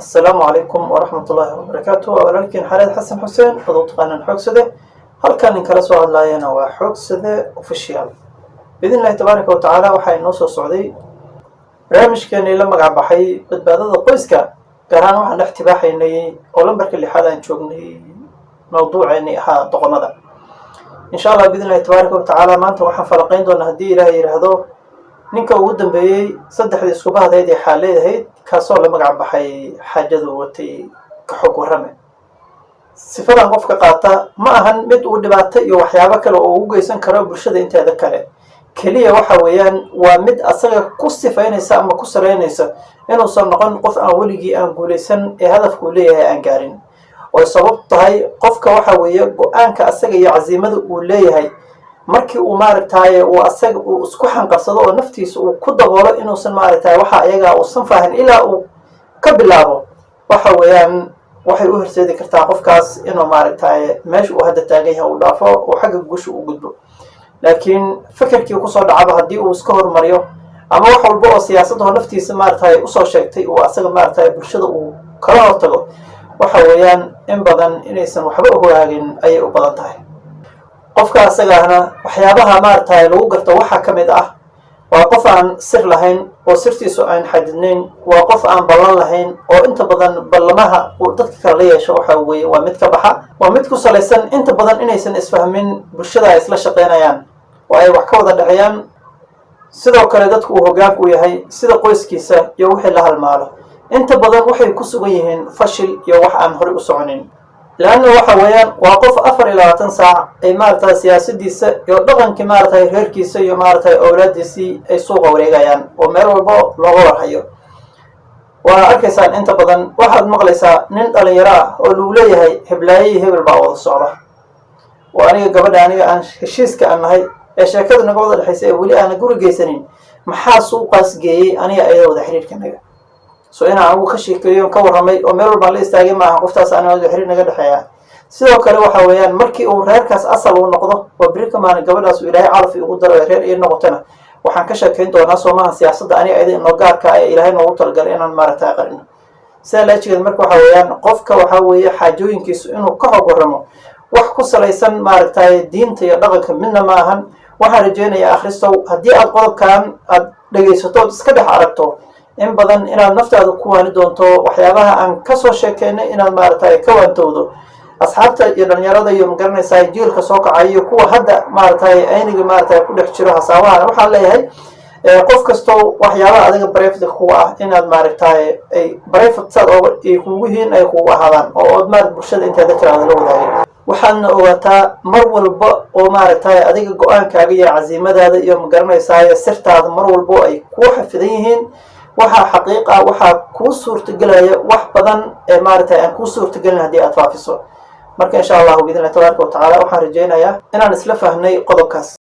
السلام عليكم ورحمة الله وبركاته. ولكن حالات حسن حسين أضغط قناة حوكسده. هل كان إنكلا سؤال لا ينوى حوكسده وفشيال بإذن الله تبارك وتعالى وحي نوصل السعودي برامج كان لما قاعد بحي بدبادة قويسكا كان وحنا احتباحي إني أولمبرك اللي حدا نشوفني موضوع إني ضغم هذا إن شاء الله بإذن الله تبارك وتعالى ما أنت وحنا فرقين دون هدي إلهي يرهدو ninka ugu dambeeyay saddexdii iskubahadeed ee xaaleedahayd kaasoo la magac baxay xaajadu watay ka xog warrame sifadan qofka qaata ma ahan mid uu dhibaato iyo waxyaabo kale oo ugu geysan karo bulshada inteeda kale kaliya waxa weeyaan waa mid asaga ku sifaynaysa ama ku sareynaysa inuusan noqon qof aan weligii aan guulaysan ee hadafku uu leeyahay aan gaarin oo sabab tahay qofka waxa weeye go-aanka asaga iyo casiimada uu leeyahay markii uu maaragtay uu asaga uu isku xanqarsado oo naftiisa uu ku daboolo inuusan maaragtay waxa ayaga uu san faahin ilaa uu ka bilaabo waxa weeyaan waxay u horseedi kartaa qofkaas inuu maaragtay meesha uu hadda taagan yahay uu dhaafo oo xagga guusha u gudbo laakiin fikirkii ku soo dhacaba haddii uu iska hormariyo ama wax walba oo siyaasadda naftiisa maaragtay usoo sheegtay uu asaga maaragtay bulshada uu kala hortago waxa weeyaan in badan inaysan waxba u hagaagin ayay u badan tahay qofka asagaana waxyaabaha maaragtay lagu garto waxa ka mid ah waa qof aan sir lahayn oo sirtiisu aan xadidnayn waa qof aan ballan lahayn oo inta badan ballamaha uu dadka kale la yeesho waxa weeye waa mid ka baxa waa mid ku salaysan inta badan inaysan isfahmin bulshada ay isla shaqaynayaan oo ay wax ka wada dhexeeyaan sidoo kale dadku uu hoggaanku yahay sida qoyskiisa iyo wixii la halmaalo inta badan waxay ku sugan yihiin fashil iyo wax aan horey u soconin لأنه وحويان وقف أفر إلى تنسع أي مارتا سياسة ديسة يطلقن كمارتا هيركيسة يمارتا أولاد ديسي أي سوق وريقايان وميرو البو لغور حيو وأركسان انت بدن واحد مغلسة ننتقل يراه ولوليه هبلايه هبل بعوض الصعبة وأنا قبل أنا هشيس كأن هاي أشياء نقول الحساب ولي أنا قول جيسنين محاسو قاس جي أنا أيضا وذحرير كنجا سوينا عو خشي كيوم كور رمي ومرور بالله استاجي مع قفتاس أنا وذحرير نجد حياة سيدو كله وحويان مركي وريركاس أصل ونقضه وبريك ما نقبل أسوء إلهي عارف يقدر رير إيه نقطنا وحنكشف كنت وناس وما سياسة أنا أيضا نقار كإلهي نقطة الجرينا مرتا قرنا سأل أشياء المرك وحويان قفك وحوي حاجوين كيس إنه كهو برمو وحكوس ليسن مرتا دين تيضغك منا معهن وحرجينا يا أخرستو هدي القلب كان دقيستو تسكدح عربتو in badan inaad naftaada ku waani doonto waxyaabaha aan ka soo sheekeynay inaad maaragtay ka waantowdo asxaabta iyo dhalinyarada iyo magaranaysaa jiilka soo kacayo kuwa hadda maaragtay ayniga maaragtay ku dhex jiro hasaabahan waxaan leeyahay qof kastoo waxyaabaha adiga barefda kuwa ah inaad maaragtay ay barefad saad oo ay kugu yihiin ay kugu ahaadaan oo ood maaragtay bulshada inteeda kalaada la wadaagay waxaadna ogaataa mar walba oo maaragtay adiga go-aankaaga iyo casiimadaada iyo magaranaysaa sirtaada mar walba ay ku xafidan yihiin waxa xaqiiqa waxa ku suurtagelaya wax badan ee maaragtay aan ku suurtagelin hadii aad faafiso marka insha Allah biidna tabaaraka wa taala waxaan rajeynayaa inaan isla fahnay qodobkaas